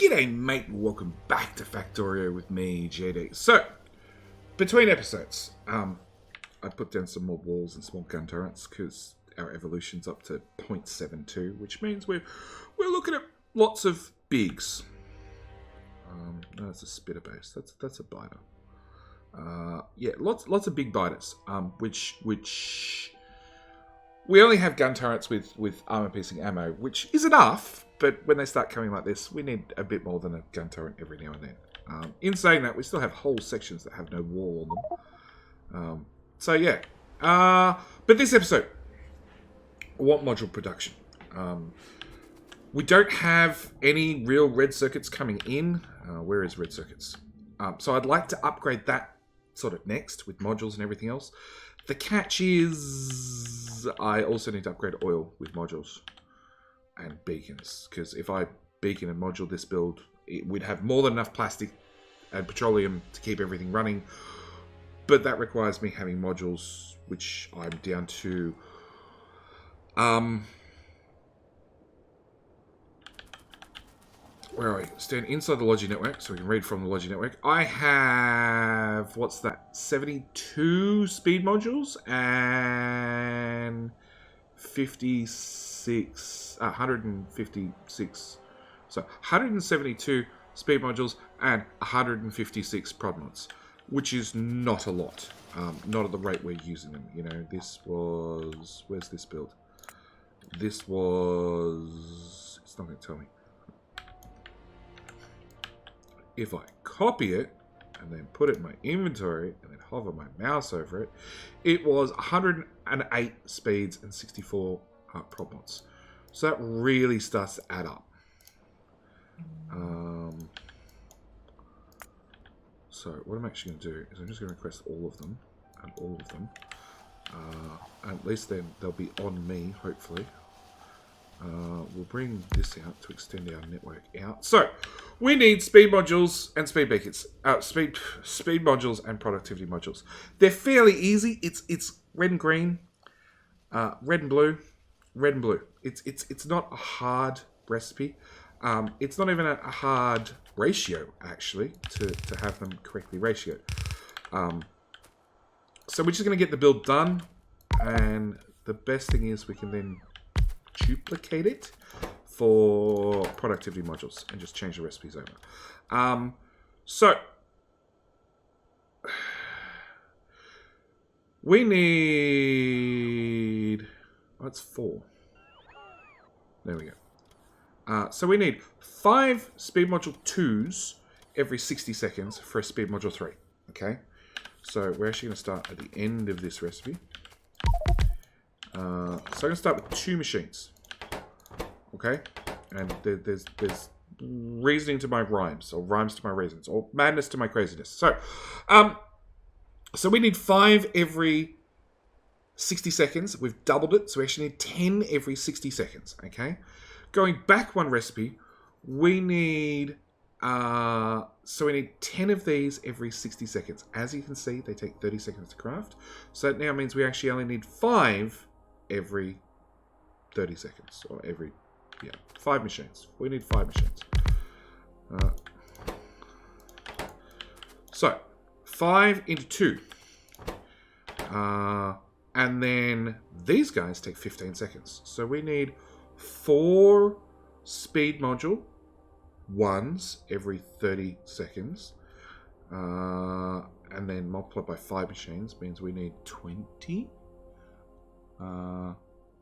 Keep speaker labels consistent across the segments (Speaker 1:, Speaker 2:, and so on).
Speaker 1: G'day mate, and welcome back to Factorio with me, JD. So, between episodes, I put down some more walls and small gun turrets because our evolution's up to 0.72, which means we're looking at lots of bigs. No, that's a spitter base. That's a biter. Yeah, lots of big biters. Which we only have gun turrets with armor piercing ammo, which is enough. But when they start coming like this, we need a bit more than a gun turret every now and then. In saying that, we still have whole sections that have no wall on them. So yeah. But this episode, what module production? We don't have any real red circuits coming in. Where is red circuits? So I'd like to upgrade that sort of next with modules and everything else. The catch is I also need to upgrade oil with modules and beacons, because if I beacon and module this build, it would have more than enough plastic and petroleum to keep everything running. But that requires me having modules, which I'm down to where are we? Stand inside the Logi network, so we can read from the Logi network. I have, what's that? 72 speed modules and 156. So 172 speed modules and 156 prod mods, which is not a lot. Not at the rate we're using them. You know, this was, where's this build? This was, it's not going to tell me. If I copy it and then put it in my inventory and then hover my mouse over it, it was 108 speeds and 64 prod mods. So that really starts to add up. So what I'm actually going to do is I'm just going to request all of them and all of them. And at least then they'll be on me, hopefully. We'll bring this out to extend our network out. So we need speed modules and speed beacons. Speed modules and productivity modules. They're fairly easy. It's red and green, red and blue, red and blue. It's not a hard recipe. It's not even a hard ratio actually to have them correctly ratioed. So we're just going to get the build done, and the best thing is we can then duplicate it for productivity modules and just change the recipes over. So we need, that's 4. There we go. So we need 5 speed module 2s every 60 seconds for a speed module 3. Okay, so we're actually going to start at the end of this recipe. So I'm going to start with 2 machines. Okay, and there's reasoning to my rhymes, or rhymes to my reasons, or madness to my craziness. So, so we need 5 every 60 seconds. We've doubled it, so we actually need 10 every 60 seconds. Okay, going back one recipe, we need so we need 10 of these every 60 seconds. As you can see, they take 30 seconds to craft. So that now means we actually only need 5 every 30 seconds, or every, 5 machines. We need 5 machines. So 5 into 2. And then these guys take 15 seconds. So we need 4 speed module 1s every 30 seconds. And then multiplied by 5 machines means we need 20.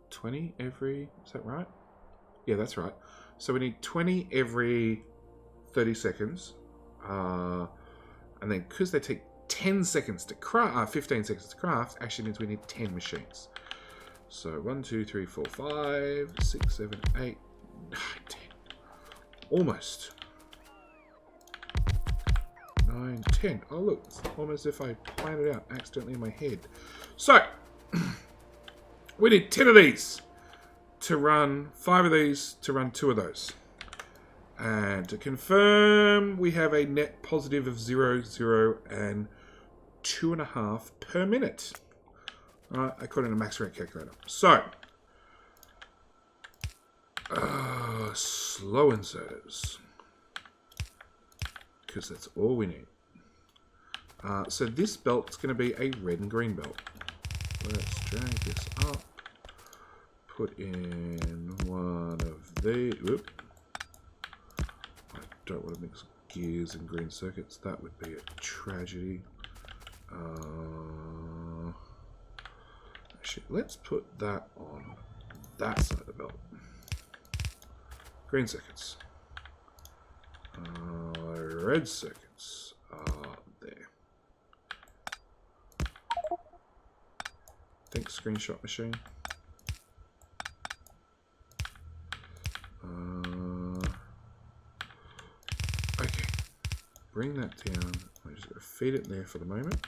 Speaker 1: 20 every, is that right? Yeah, that's right. So we need 20 every 30 seconds. And then because they take 10 seconds to craft, 15 seconds to craft, actually means we need 10 machines. So 1, 2, 3, 4, 5, 6, 7, 8, 9, 10. Almost. 9, 10. Oh look, it's almost as if I planned it out accidentally in my head. So we need 10 of these to run, 5 of these to run 2 of those. And to confirm, we have a net positive of 0, 0, and 2.5 per minute. According to max rank calculator. So, slow inserters. because that's all we need. So this belt's going to be a red and green belt. Let's drag this up. Put in one of these. Whoop. I don't want to mix gears and green circuits. That would be a tragedy. Actually, let's put that on that side of the belt. Green circuits. Red circuits are there. Thanks, screenshot machine. Okay, bring that down. I'm just going to feed it there for the moment.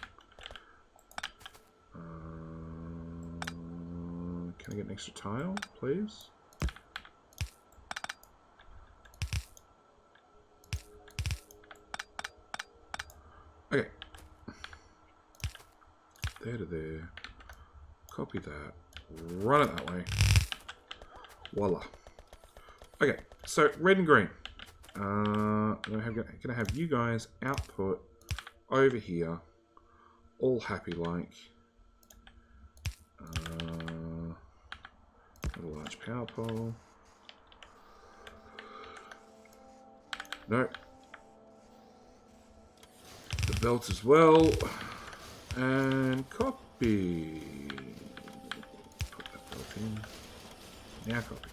Speaker 1: Can I get an extra tile, please? Okay. There to there. Copy that. Run it that way. Voila. Okay, so red and green. I'm gonna have you guys output over here, all happy like. A large power pole. Nope. The belt as well, and copy. Put that belt in. Now copy.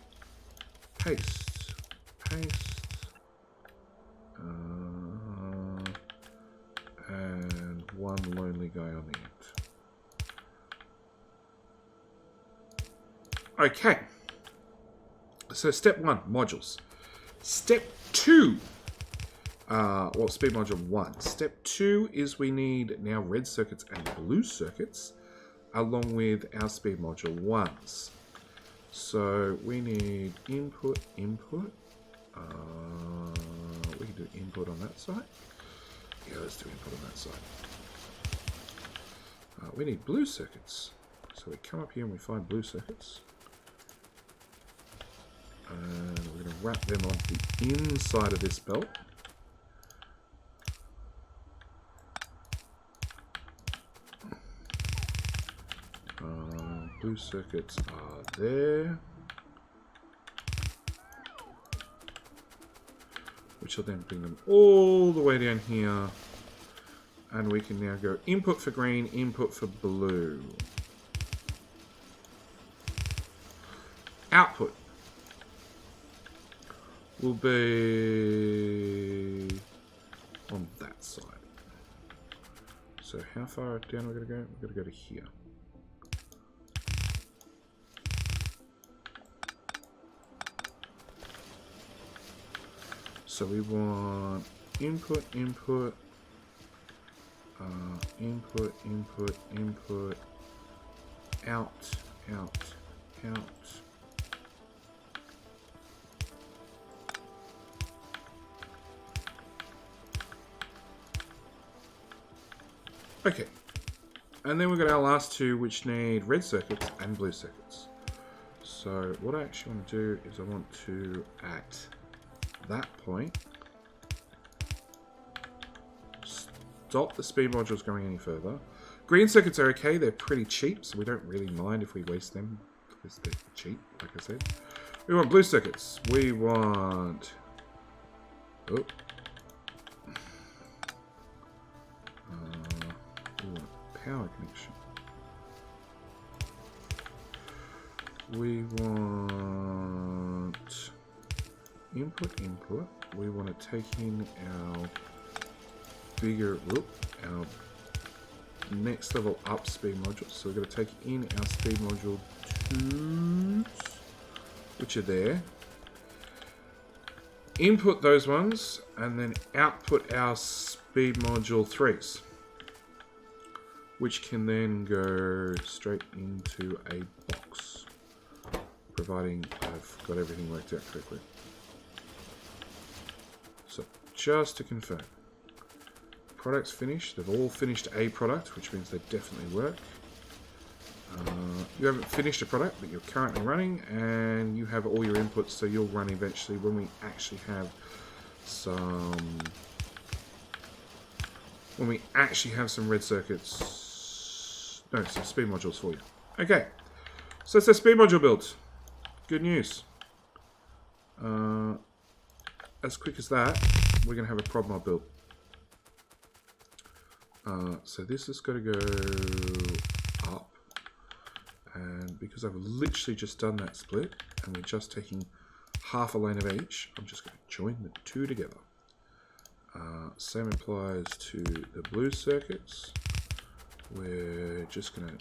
Speaker 1: Paste. Paste. And one lonely guy on the end. Okay. So step 1, modules. Step 2. Well, speed module 1. Step 2 is we need now red circuits and blue circuits along with our speed module 1s. So we need input. We can do input on that side. Yeah, let's do input on that side. We need blue circuits. So we come up here and we find blue circuits. And we're going to wrap them on the inside of this belt. Blue circuits are there. Which will then bring them all the way down here. And we can now go input for green, input for blue. Output will be on that side. So how far down are we going to go? We're going to go to here. So we want input, out. Okay, and then we've got our last two, which need red circuits and blue circuits. So what I actually want to do is I want to, at that point, stop the speed modules going any further. Green circuits are okay, they're pretty cheap, so we don't really mind if we waste them, because they're cheap, like I said. We want blue circuits. We want... Oh. We want power connection. We want input. We want to take in our bigger, our next level up speed modules. So we're going to take in our speed module 2s, which are there. Input those ones, and then output our speed module 3s, which can then go straight into a box, providing I've got everything worked out correctly. So just to confirm, products finished. They've all finished a product, which means they definitely work. You haven't finished a product, but you're currently running, and you have all your inputs, so you'll run eventually when we actually have some when we actually have some red circuits. No, some speed modules for you. Okay. So it's a speed module build. Good news. As quick as that, we're going to have a prod mod build. So this has got to go up. And because I've literally just done that split, and we're just taking half a lane of each, I'm just going to join the two together. Same applies to the blue circuits. We're just going to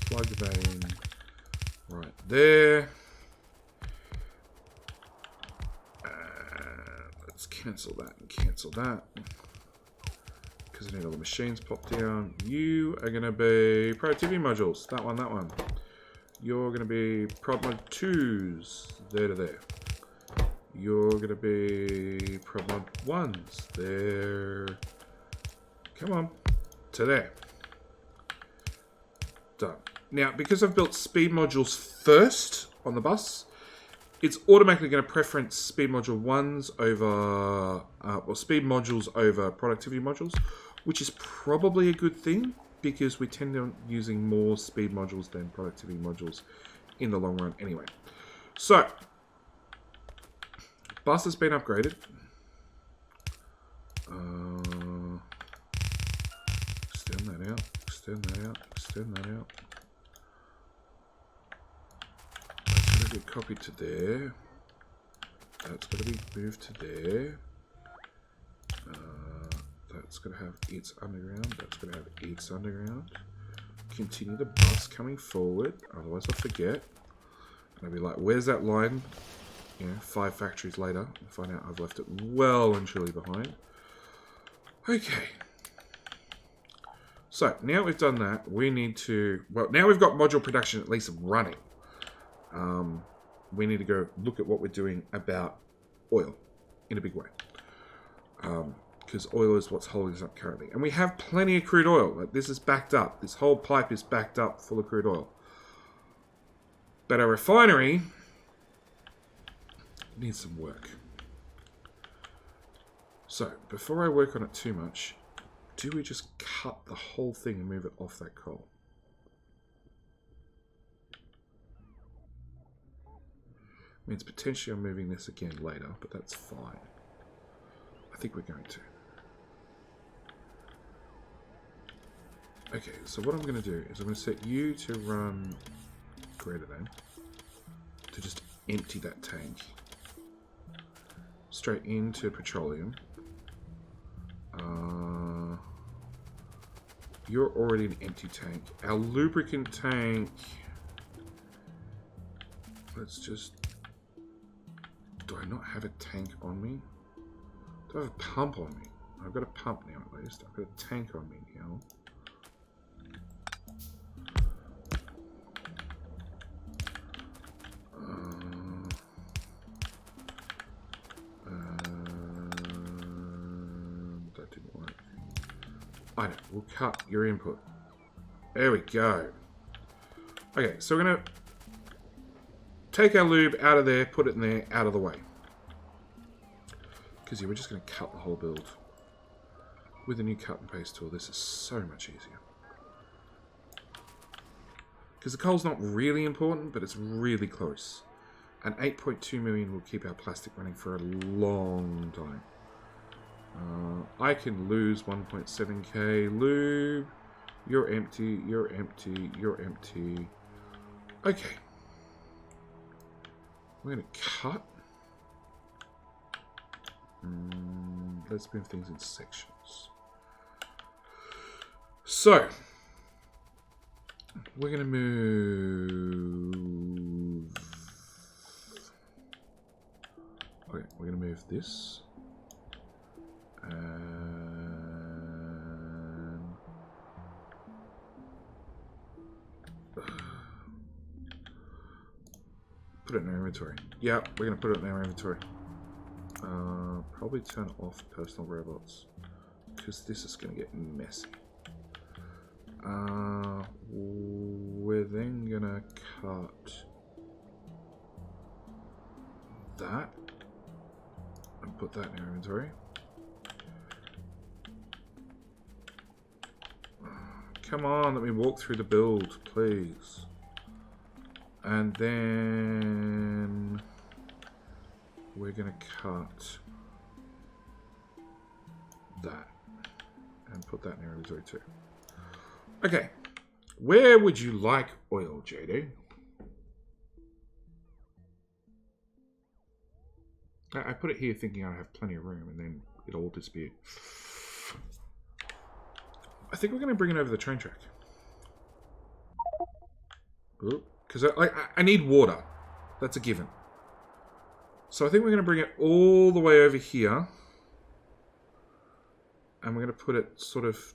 Speaker 1: plug that in right there. Let's cancel that and cancel that. Because I need all the machines popped down. You are going to be productivity modules. That one, that one. You're going to be prod mod 2s. There to there. You're going to be prod mod 1s. There. Come on. To there. Done. Now, because I've built speed modules first on the bus, it's automatically going to preference speed module 1s over, or speed modules over productivity modules, which is probably a good thing because we tend on using more speed modules than productivity modules in the long run anyway. So, bus has been upgraded. Extend that out, extend that out, extend that out. That's going to get copied to there. That's going to be moved to there. That's going to have its underground. That's going to have its underground. Continue the bus coming forward. Otherwise I'll forget. And I'll be like, where's that line? You know, 5 factories later. And find out I've left it well and truly behind. Okay. So, now we've done that, we need to... Well, now we've got module production at least running. We need to go look at what we're doing about oil in a big way. Because oil is what's holding us up currently. And we have plenty of crude oil. Like, this is backed up. This whole pipe is backed up full of crude oil. But our refinery needs some work. So, before I work on it too much, do we just cut the whole thing and move it off that coal? Means potentially I'm moving this again later, but that's fine. I think we're going to. Okay, so what I'm going to do is I'm going to set you to run greater than, to just empty that tank. Straight into petroleum. You're already an empty tank. Our lubricant tank, let's just... Do I not have a tank on me? Do I have a pump on me? I've got a pump now at least. I've got a tank on me now. That didn't work. I know, we'll cut your input. There we go. Okay, so we're going to take our lube out of there, put it in there, out of the way. Because yeah, we're just going to cut the whole build. With the new cut and paste tool, this is so much easier. Because the coal's not really important, but it's really close. And 8.2 million will keep our plastic running for a long time. I can lose 1.7k lube. You're empty, you're empty, you're empty. Okay. We're going to cut. Let's move things in sections. So, we're going to move... Okay, we're going to move this. And... Put it in our inventory. Yeah, we're going to put it in our inventory. Probably turn off personal robots. Because this is going to get messy. We're then going to cut that. And put that in our inventory. Come on, let me walk through the build, please. And then we're going to cut that and put that in inventory too. Okay, where would you like oil, JD? I put it here thinking I have plenty of room, and then it all disappeared. I think we're going to bring it over the train track. Because I need water. That's a given. So I think we're going to bring it all the way over here. And we're going to put it sort of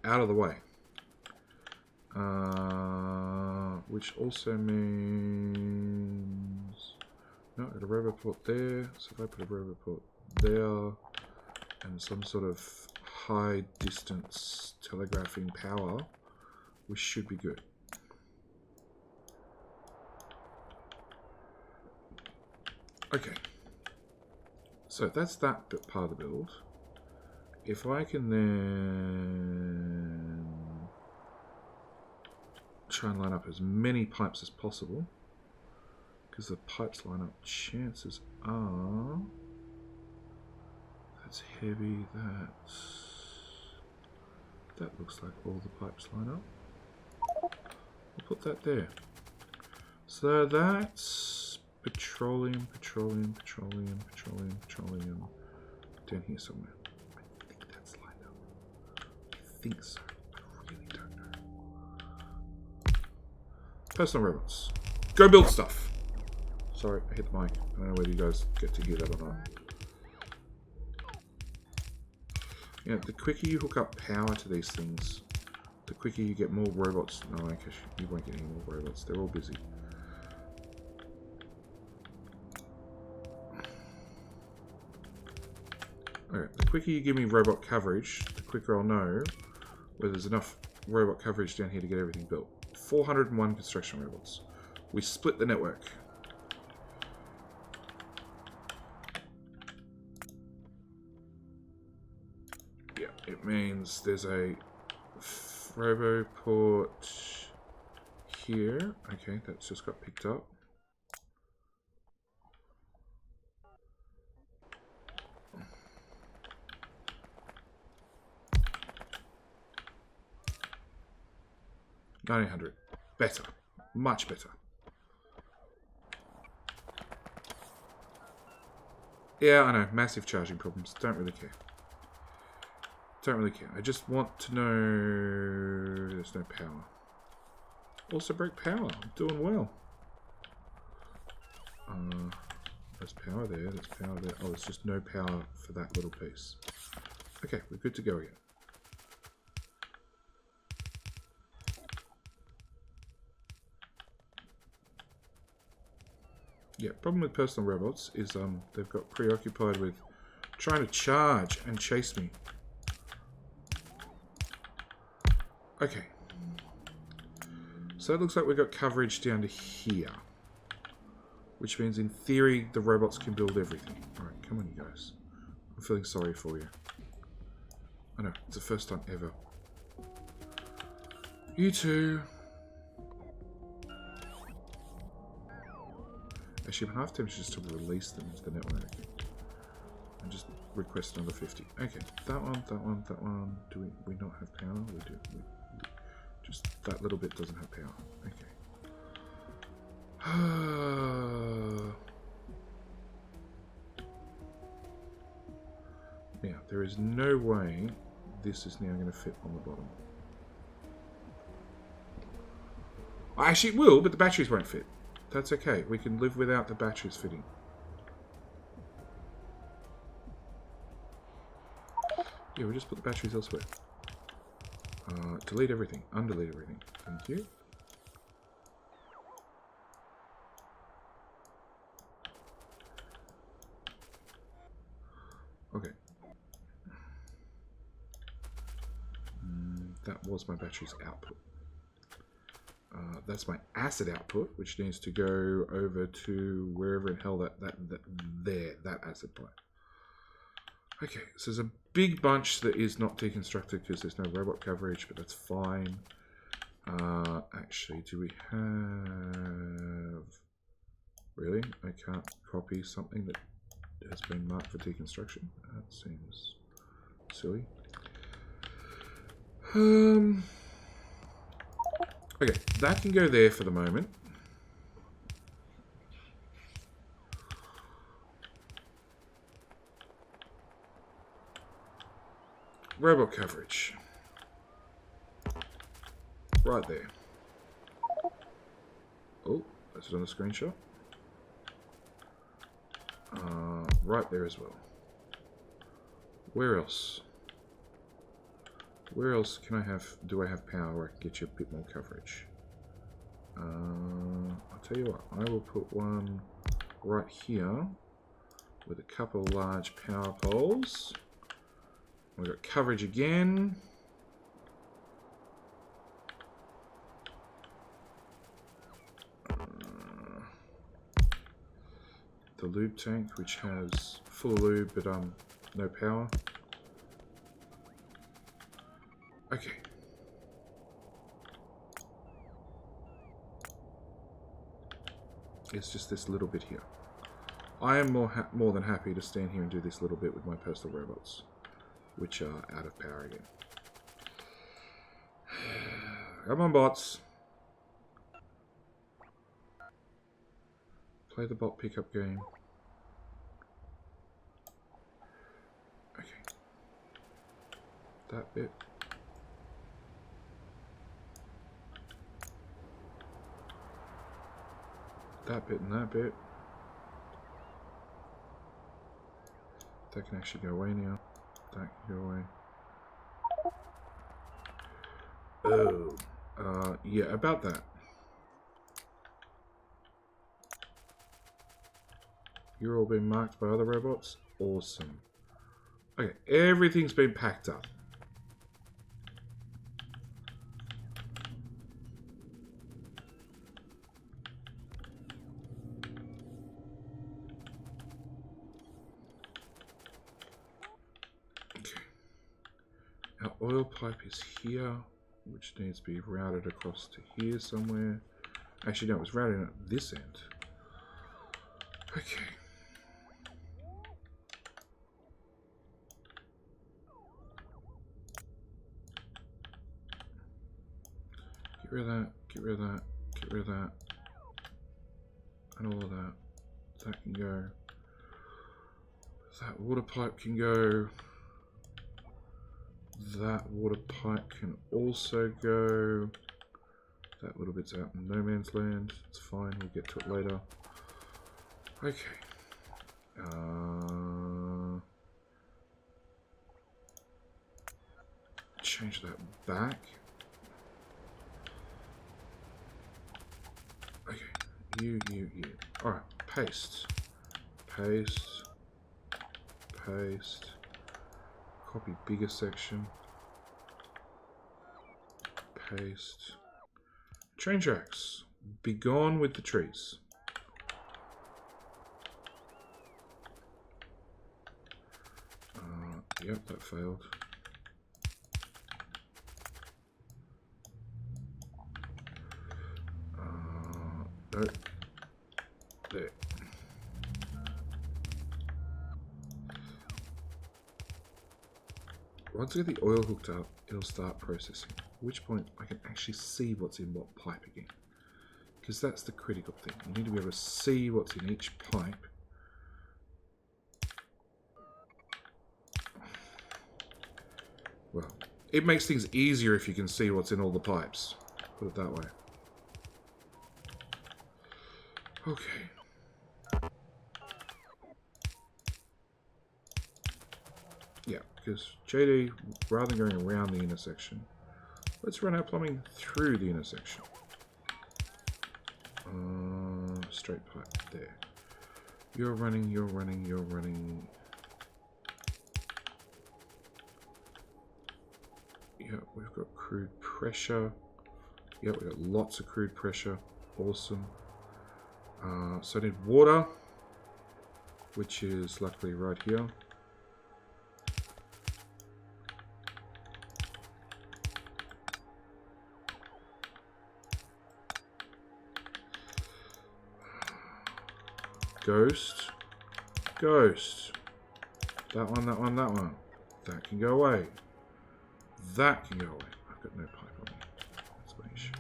Speaker 1: out of the way. Which also means... No, I've got a robot port there. So if I put a robot port there and some sort of high distance telegraphing power, we should be good. Okay. So that's that part of the build. If I can then try and line up as many pipes as possible, because the pipes line up, chances are that's heavy, that looks like all the pipes line up. We'll put that there. So that's petroleum down here somewhere. I think that's lined up. I think so. I really don't know. Personal robots. Go build stuff. Sorry, I hit the mic. I don't know whether you guys get to hear that or not. Yeah, the quicker you hook up power to these things, the quicker you get more robots. No, actually, you won't get any more robots. They're all busy. Okay, the quicker you give me robot coverage, the quicker I'll know whether there's enough robot coverage down here to get everything built. 401 construction robots. We split the network. Yeah, it means there's a roboport here. Okay, that's just got picked up. $900. Better. Much better. Yeah, I know. Massive charging problems. Don't really care. Don't really care. I just want to know there's no power. Also break power. I'm doing well. There's power there. There's power there. Oh, there's just no power for that little piece. Okay, we're good to go again. Yeah, problem with personal robots is they've got preoccupied with trying to charge and chase me. Okay. So it looks like we've got coverage down to here. Which means in theory the robots can build everything. Alright, come on you guys. I'm feeling sorry for you. I know, it's the first time ever. You two. Actually, I'm half tempted just to release them into the network. And just request another 50. Okay, that one. Do we not have power? We do. Just that little bit doesn't have power. Okay. Now, there is no way this is now going to fit on the bottom. Actually, it will, but the batteries won't fit. That's okay. We can live without the batteries fitting. Yeah, we'll just put the batteries elsewhere. Delete everything. Undelete everything. Thank you. Okay. That was my battery's output. That's my acid output, which needs to go over to wherever in hell that acid pipe. Okay, so there's a big bunch that is not deconstructed because there's no robot coverage, but that's fine. Actually, do we have... Really? I can't copy something that has been marked for deconstruction? That seems silly. Okay, that can go there for the moment. Robot coverage. Right there. Oh, that's it on the screenshot. Right there as well. Where else? Where else can I have? Do I have power where I can get you a bit more coverage? I'll tell you what. I will put one right here with a couple of large power poles. We've got coverage again. The lube tank, which has full of lube but no power. Okay. It's just this little bit here. I am more than happy to stand here and do this little bit with my personal robots, which are out of power again. Come on, bots. Play the bot pickup game. Okay. That bit. That bit and that bit. That can actually go away now. That can go away. Oh. Yeah, about that. You're all being marked by other robots? Awesome. Okay, everything's been packed up. Okay. Our oil pipe is here, which needs to be routed across to here somewhere. Actually, no, it was routed at this end. Okay. Get rid of that, get rid of that, get rid of that. And all of that. That can go. That water pipe can go. That water pipe can also go. That little bit's out in no man's land. It's fine, we'll get to it later. Okay. Change that back. Okay. You. Alright, paste. Paste. Paste. Copy bigger section. Paste. Train tracks. Be gone with the trees. Yep, that failed. No. There. Once I get the oil hooked up, it'll start processing. At which point I can actually see what's in what pipe again. Because that's the critical thing. You need to be able to see what's in each pipe. Well, it makes things easier if you can see what's in all the pipes. Put it that way. Okay. Yeah, because JD, rather than going around the intersection, let's run our plumbing through the intersection. Straight pipe there. You're running. Yeah, we've got crude pressure. Yeah, we've got lots of crude pressure. Awesome. So I need water, which is luckily right here. Ghost. Ghost. That one, that one, that one. That can go away. That can go away. I've got no pipe on me. That's my issue.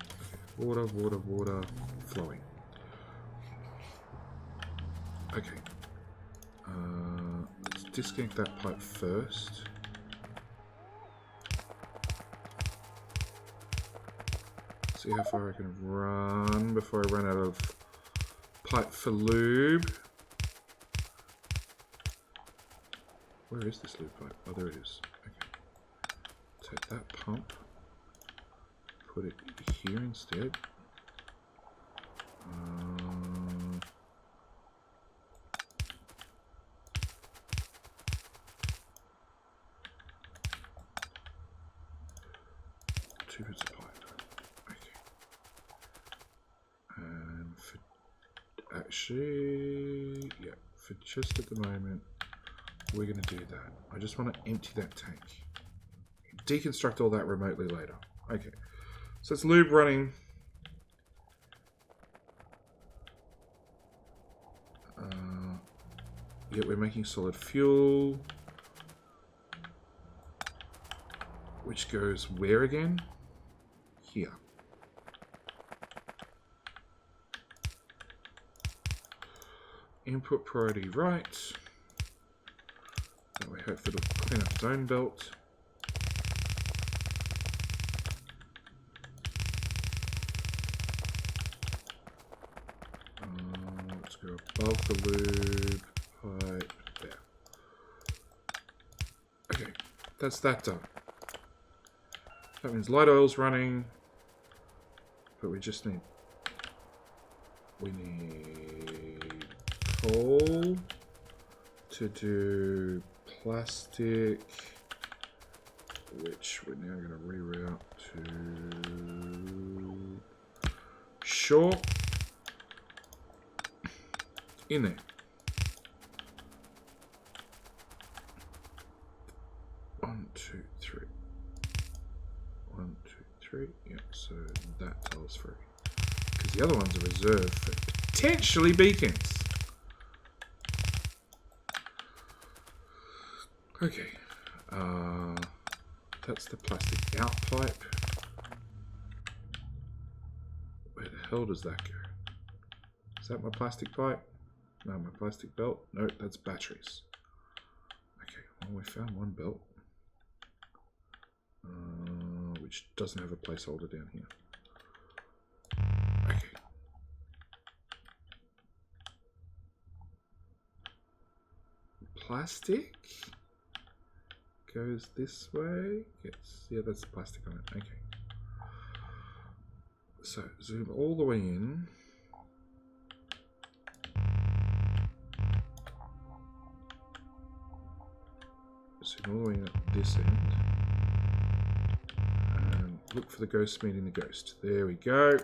Speaker 1: Okay. Water, water, water. Flowing. Okay. Let's disconnect that pipe first. See how far I can run before I run out of pipe for lube. Where is this lube pipe? Oh, there it is. Okay. Take that pump. Put it here instead. Two bits of pipe. Okay. And for actually, yeah, for just at the moment, we're going to do that. I just want to empty that tank. Deconstruct all that remotely later. Okay. So it's lube running. Yeah, we're making solid fuel. Which goes where again? Here. Input priority right. That way hopefully it'll clean up its own belt. Let's go above the lube pipe there. Okay, that's that done. That means light oil's running, but we just need coal to do plastic, which we're now going to reroute to shore. In there. 1, 2, 3. 1, 2, 3. Yep, so that tells free. Because the other ones are reserved for potentially beacons. Okay. That's the plastic out pipe. Where the hell does that go? Is that my plastic pipe? No, my plastic belt? No, that's batteries. Okay, well, we found one belt. Which doesn't have a placeholder down here. Okay. Plastic goes this way. Yeah, that's plastic on it. Okay. So, zoom all the way in. Zoom all the way up this end. And look for the ghost meeting the ghost. There we go.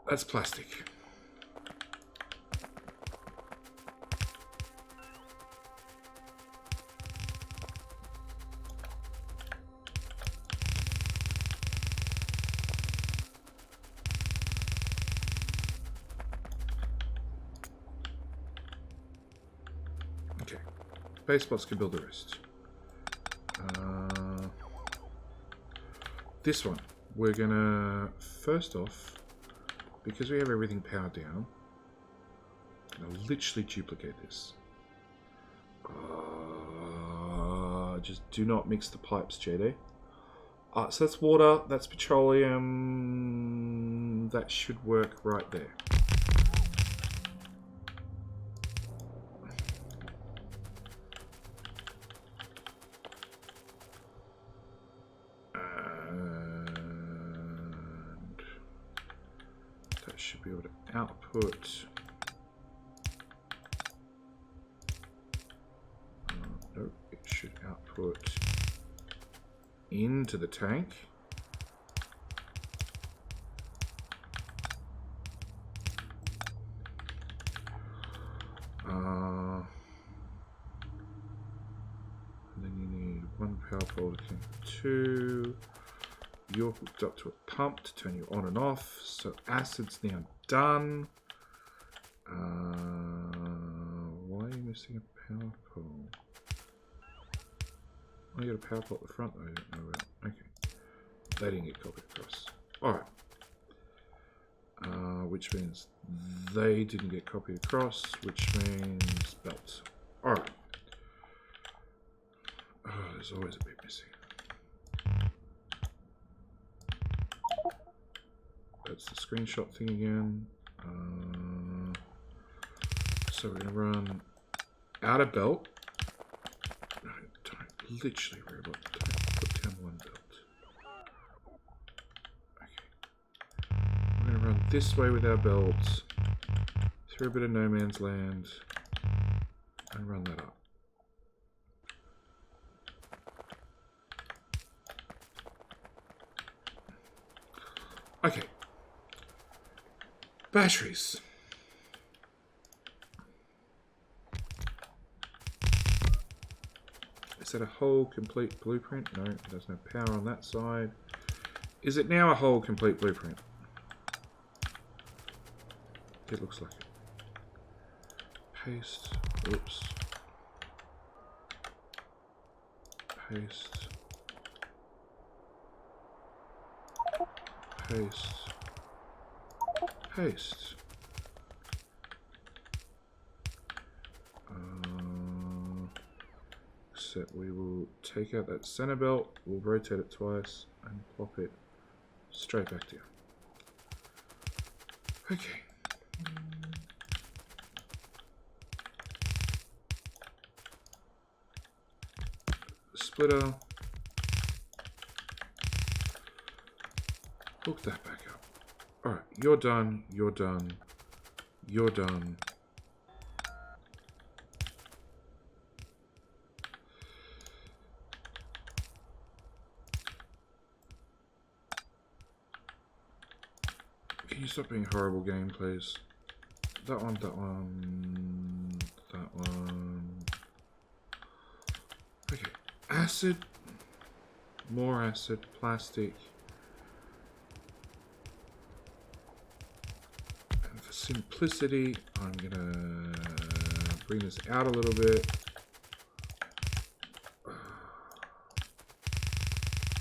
Speaker 1: That's plastic. Okay. Base spots can build the rest. This one, we're gonna, first off, because we have everything powered down, I'm gonna literally duplicate this. Just do not mix the pipes, JD. So that's water, that's petroleum, that should work right there. Should be able to output. Nope, it should output into the tank. And then you need one power pole to connect to 2. you're hooked up to a pump to turn you on and off. So acid's now done. Why are you missing a power pole? Oh, you got a power pole at the front though. Oh, well. Okay. They didn't get copied across. Alright. Which means they didn't get copied across, which means belt. Alright. Oh, there's always a bit missing. That's the screenshot thing again. So we're going to run out of belt. No, don't. Literally, robot. Don't put down one belt. Okay. We're going to run this way with our belt. Through a bit of no man's land. And run that up. Okay. Batteries. Is that a whole complete blueprint? No, there's no power on that side. Is it now a whole complete blueprint? It looks like it. Paste. Oops. Paste. Paste. Paste. Except we will take out that center belt, we'll rotate it twice, and plop it straight back down. Okay. Splitter. Hook that back up. Alright, you're done, you're done, you're done. Can you stop being horrible, game, please? That one, that one, that one. Okay, acid, more acid, plastic. And for simplicity, I'm gonna bring this out a little bit.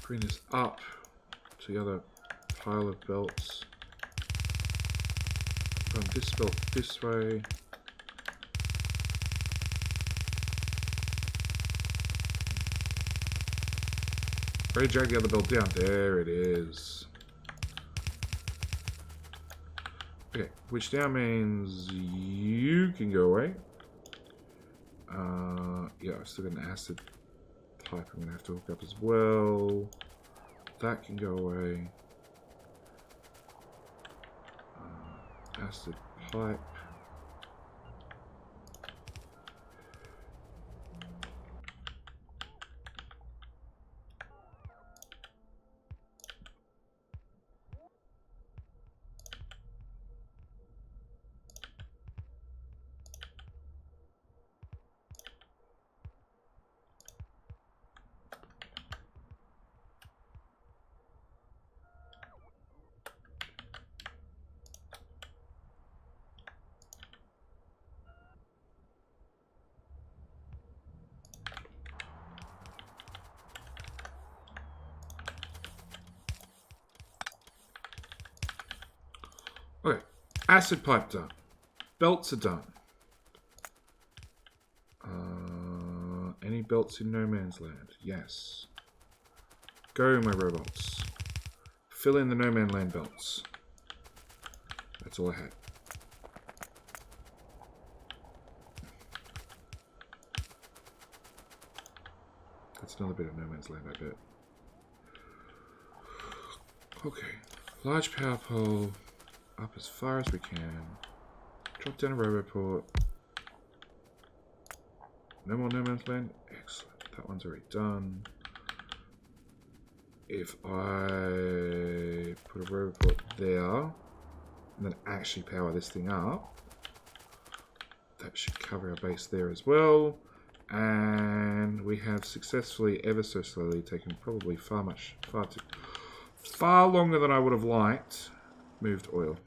Speaker 1: Bring this up to the other pile of belts. Run this belt this way. Ready to drag the other belt down. There it is. Okay, which now means you can go away. Yeah, I've still got an acid pipe I'm going to have to hook up as well. That can go away. Acid pipe. Okay, acid pipe done. Belts are done. Any belts in no man's land? Yes. Go, my robots. Fill in the no man land belts. That's all I had. That's another bit of no man's land, I bet. Okay, large power pole. Up as far as we can. Drop down a roboport. No more no man's land. Excellent. That one's already done. If I put a roboport there and then actually power this thing up, that should cover our base there as well. And we have successfully, ever so slowly, taken probably far far longer than I would have liked. Moved oil.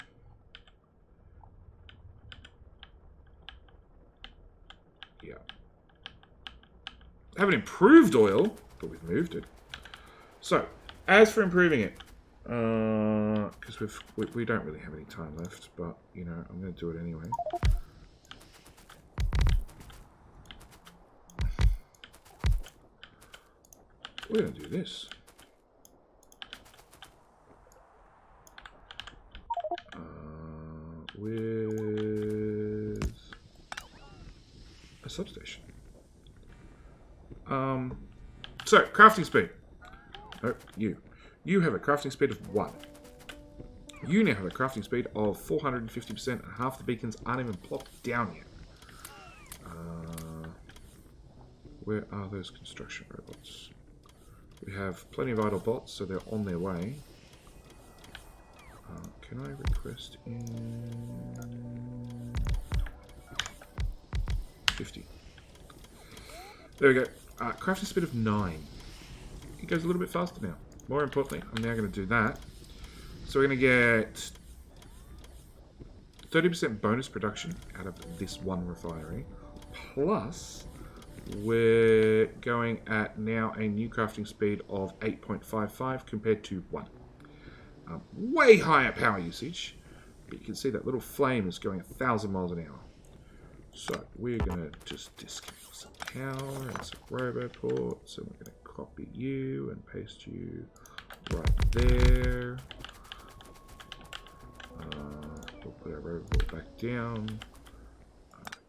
Speaker 1: Yeah. Haven't improved oil, but we've moved it. So, as for improving it, because we don't really have any time left, but, you know, I'm going to do it anyway. We're going to do this. With a substation. So, crafting speed. Oh, you have a crafting speed of 1. You now have a crafting speed of 450%, and half the beacons aren't even plopped down yet. Where are those construction robots? We have plenty of idle bots, so they're on their way. Can I request in 50? There we go. Crafting speed of 9. It goes a little bit faster now. More importantly, I'm now going to do that. So we're going to get 30% bonus production out of this one refinery. Plus, we're going at now a new crafting speed of 8.55 compared to 1. Way higher power usage. But you can see that little flame is going 1,000 miles an hour. So we're going to just disconnect some power and some roboports, and we're going to copy you and paste you right there. We'll put our roboport back down.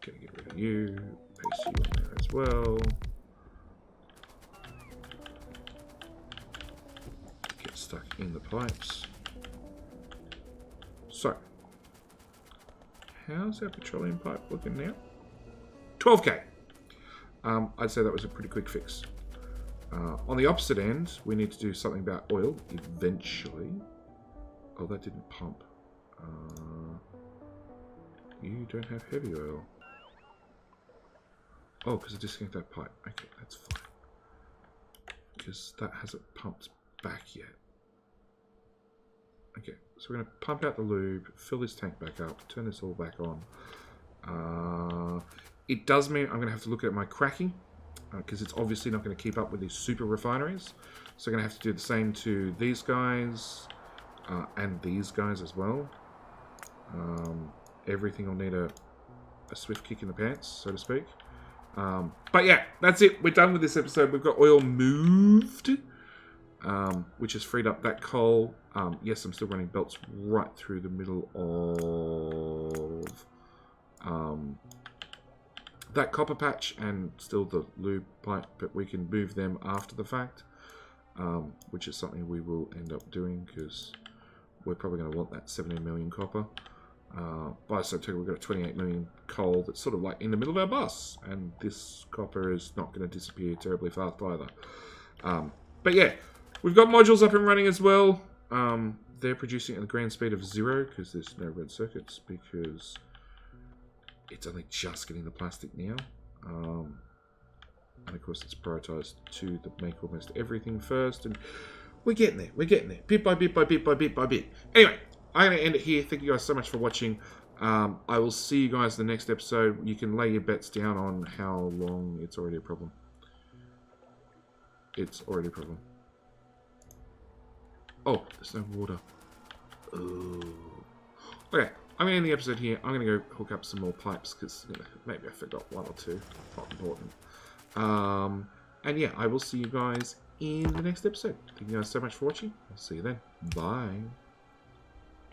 Speaker 1: Going to get rid of you, paste you in there as well. Get stuck in the pipes. So, how's our petroleum pipe looking now? 12k. I'd say that was a pretty quick fix. On the opposite end, we need to do something about oil eventually. Oh, that didn't pump. You don't have heavy oil. Oh, because I disconnected that pipe. Okay, that's fine. Because that hasn't pumped back yet. Okay, so we're going to pump out the lube, fill this tank back up, turn this all back on. It does mean I'm going to have to look at my cracking, because it's obviously not going to keep up with these super refineries. So I'm going to have to do the same to these guys, and these guys as well. Everything will need a swift kick in the pants, so to speak. But yeah, that's it. We're done with this episode. We've got oil moved, which has freed up that coal. Yes, I'm still running belts right through the middle of that copper patch and still the lube pipe, but we can move them after the fact, which is something we will end up doing because we're probably going to want that 17 million copper. By the same token, we've got a 28 million coal that's sort of like in the middle of our bus, and this copper is not going to disappear terribly fast either. But yeah, we've got modules up and running as well. They're producing at a grand speed of 0 because there's no red circuits, because it's only just getting the plastic now. And of course it's prioritized to make almost everything first, and we're getting there, bit by bit by bit by bit by bit. Anyway, I'm going to end it here. Thank you guys so much for watching. I will see you guys in the next episode. You can lay your bets down on how long. It's already a problem. It's already a problem. Oh, there's no water. Oh. Okay, I'm going to end the episode here. I'm going to go hook up some more pipes because maybe I forgot one or two. Not important. And yeah, I will see you guys in the next episode. Thank you guys so much for watching. I'll see you then. Bye.